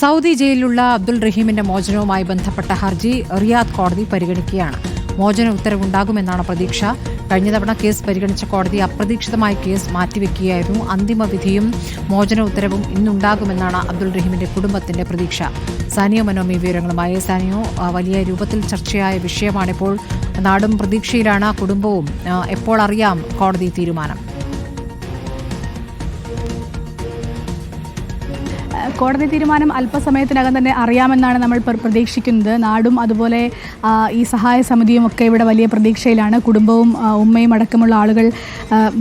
Saudi ജയിലിലുള്ള Abdul റഹീമിന്റെ മോചനവുമായി ബന്ധപ്പെട്ട ഹർജി Riyadh കോടതി പരിഗണിക്കുകയാണ്. മോചന ഉത്തരവുണ്ടാകുമെന്നാണ് പ്രതീക്ഷ. കഴിഞ്ഞ തവണ കേസ് പരിഗണിച്ച കോടതി അപ്രതീക്ഷിതമായി കേസ് മാറ്റിവെക്കുകയായിരുന്നു. അന്തിമ വിധിയും മോചന ഉത്തരവും ഇന്നുണ്ടാകുമെന്നാണ് അബ്ദുൾ റഹീമിന്റെ കുടുംബത്തിന്റെ പ്രതീക്ഷ. സാനിയോ മനോമി വിവരങ്ങളുമായി. സാനിയോ, വലിയ രൂപത്തിൽ ചർച്ചയായ വിഷയമാണിപ്പോൾ. നാടും പ്രതീക്ഷയിലാണ്, കുടുംബവും. എപ്പോൾ അറിയാം കോടതി തീരുമാനം? കോടതി തീരുമാനം അല്പസമയത്തിനകം തന്നെ അറിയാമെന്നാണ് നമ്മൾ പ്രതീക്ഷിക്കുന്നത്. നാടും അതുപോലെ ഈ സഹായ സമിതിയും ഒക്കെ ഇവിടെ വലിയ പ്രതീക്ഷയിലാണ്. കുടുംബവും ഉമ്മയും അടക്കമുള്ള ആളുകൾ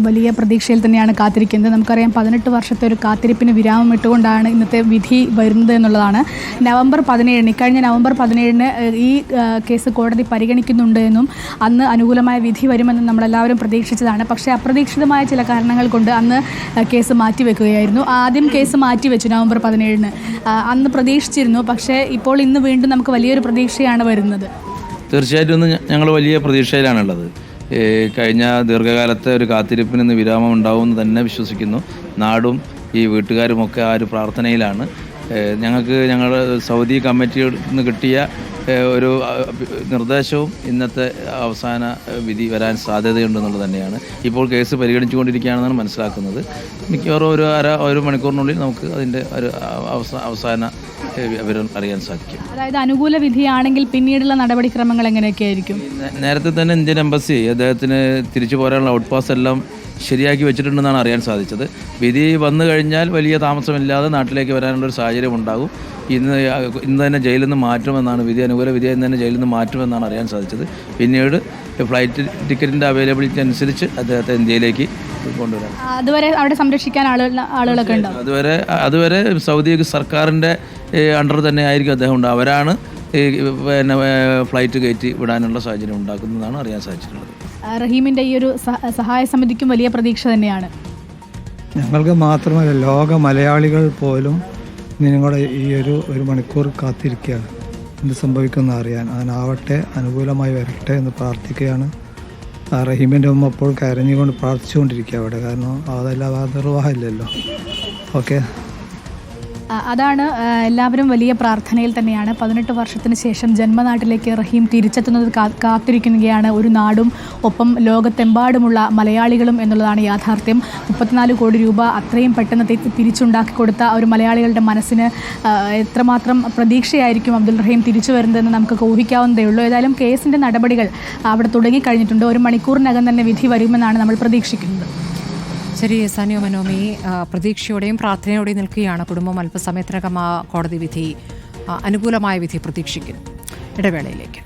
വലിയ പ്രതീക്ഷയിൽ തന്നെയാണ് കാത്തിരിക്കുന്നത്. നമുക്കറിയാം 18 വർഷത്തെ ഒരു കാത്തിരിപ്പിന് വിരാമം ഇട്ടുകൊണ്ടാണ് ഇന്നത്തെ വിധി വരുന്നത് എന്നുള്ളതാണ്. ഇക്കഴിഞ്ഞ നവംബർ 17 ഈ കേസ് കോടതി പരിഗണിക്കുന്നുണ്ട് എന്നും അന്ന് അനുകൂലമായ വിധി വരുമെന്നും നമ്മളെല്ലാവരും പ്രതീക്ഷിച്ചതാണ്. പക്ഷേ അപ്രതീക്ഷിതമായ ചില കാരണങ്ങൾ കൊണ്ട് അന്ന് കേസ് മാറ്റിവെക്കുകയായിരുന്നു. ആദ്യം കേസ് മാറ്റിവെച്ചു നവംബർ 17. അന്ന് പ്രതീക്ഷിച്ചിരുന്നു. പക്ഷേ ഇപ്പോൾ ഇന്ന് വീണ്ടും നമുക്ക് വലിയൊരു പ്രതീക്ഷയാണ് വരുന്നത്. തീർച്ചയായിട്ടും ഞങ്ങൾ വലിയ പ്രതീക്ഷയിലാണുള്ളത്. കഴിഞ്ഞ ദീർഘകാലത്തെ ഒരു കാത്തിരിപ്പിന് ഇന്ന് വിരാമം ഉണ്ടാവുമെന്ന് തന്നെ വിശ്വസിക്കുന്നു. നാടും ഈ വീട്ടുകാരുമൊക്കെ ആ ഒരു പ്രാർത്ഥനയിലാണ്. ഞങ്ങളുടെ സൗദി കമ്മിറ്റിയിൽ നിന്ന് കിട്ടിയ ഒരു നിർദ്ദേശവും ഇന്നത്തെ അവസാന വിധി വരാൻ സാധ്യതയുണ്ടെന്നുള്ളത് തന്നെയാണ്. ഇപ്പോൾ കേസ് പരിഗണിച്ചുകൊണ്ടിരിക്കുകയാണെന്നാണ് മനസ്സിലാക്കുന്നത്. മിക്കവാറും ഒരു മണിക്കൂറിനുള്ളിൽ നമുക്ക് അതിൻ്റെ ഒരു അവസാന വിവരം അറിയാൻ സാധിക്കും. അതായത് അനുകൂല വിധിയാണെങ്കിൽ പിന്നീടുള്ള നടപടിക്രമങ്ങൾ എങ്ങനെയൊക്കെ ആയിരിക്കും? നേരത്തെ തന്നെ ഇന്ത്യൻ എംബസി അദ്ദേഹത്തിന് തിരിച്ചു പോരാനുള്ള ഔട്ട് പാസ് എല്ലാം ശരിയാക്കി വെച്ചിട്ടുണ്ടെന്നാണ് അറിയാൻ സാധിച്ചത്. വിധി വന്നു കഴിഞ്ഞാൽ വലിയ താമസമില്ലാതെ നാട്ടിലേക്ക് വരാനുള്ളൊരു സാഹചര്യം ഉണ്ടാകും. ഇന്ന് തന്നെ ജയിലിൽ നിന്ന് മാറ്റുമെന്നാണ് അനുകൂല വിധി ഇന്ന് തന്നെ ജയിലിൽ നിന്ന് മാറ്റുമെന്നാണ് അറിയാൻ സാധിച്ചത്. പിന്നീട് ഫ്ലൈറ്റ് ടിക്കറ്റിൻ്റെ അവൈലബിലിറ്റി അനുസരിച്ച് അദ്ദേഹത്തെ ഇന്ത്യയിലേക്ക് കൊണ്ടുവരാം. അതുവരെ അവിടെ സംരക്ഷിക്കാൻ ആളുകളൊക്കെ ഉണ്ടാവും. അതുവരെ സൗദി സർക്കാരിൻ്റെ അണ്ടർ തന്നെ ആയിരിക്കും അദ്ദേഹം ഉണ്ടാവും. അവരാണ് ഫ്ലൈറ്റ് കയറ്റി വിടാനുള്ള സാഹചര്യം ഉണ്ടാക്കുന്നതാണ് അറിയാൻ സാധിച്ചിട്ടുള്ളത്. റഹീമിൻ്റെ ഈ ഒരു സഹായ സമിതിക്കും വലിയ പ്രതീക്ഷ തന്നെയാണ്. ഞങ്ങൾക്ക് മാത്രമല്ല, ലോക മലയാളികൾ പോലും നിങ്ങളുടെ ഈ ഒരു മണിക്കൂർ കാത്തിരിക്കുകയാണ് എന്ത് സംഭവിക്കുമെന്ന് അറിയാൻ. അതിനാവട്ടെ, അനുകൂലമായി വരട്ടെ എന്ന് പ്രാർത്ഥിക്കുകയാണ്. റഹീമിൻ്റെ ഉമ്മ അപ്പോൾ കരഞ്ഞുകൊണ്ട് പ്രാർത്ഥിച്ചുകൊണ്ടിരിക്കുക അവിടെ. കാരണം അതെല്ലാം നിർവാഹമില്ലല്ലോ. ഓക്കെ, അതാണ് എല്ലാവരും വലിയ പ്രാർത്ഥനയിൽ തന്നെയാണ്. 18 വർഷത്തിന് ശേഷം ജന്മനാട്ടിലേക്ക് റഹീം തിരിച്ചെത്തുന്നത് കാത്തിരിക്കുകയാണ് ഒരു നാടും ഒപ്പം ലോകത്തെമ്പാടുമുള്ള മലയാളികളും എന്നുള്ളതാണ് യാഥാർത്ഥ്യം. 34 കോടി രൂപ അത്രയും പെട്ടെന്ന് തിരിച്ചുണ്ടാക്കി കൊടുത്ത ഒരു മലയാളികളുടെ മനസ്സിന് എത്രമാത്രം പ്രതീക്ഷയായിരിക്കും അബ്ദുൾ റഹീം തിരിച്ചു വരുന്നതെന്ന് നമുക്ക് ഊഹിക്കാവുന്നതേ ഉള്ളൂ. ഏതായാലും കേസിൻ്റെ നടപടികൾ അവിടെ തുടങ്ങിക്കഴിഞ്ഞിട്ടുണ്ട്. 1 മണിക്കൂറിനകം തന്നെ വിധി വരുമെന്നാണ് നമ്മൾ പ്രതീക്ഷിക്കുന്നത്. ശരി, സാനിയോ മനോമി. പ്രതീക്ഷയോടെയും പ്രാർത്ഥനയോടെയും നിൽക്കുകയാണ് കുടുംബം. അല്പസമയത്തിനകം കോടതി വിധി അനുകൂലമായ വിധി പ്രതീക്ഷിക്കുന്നു. ഇടവേളയിലേക്ക്.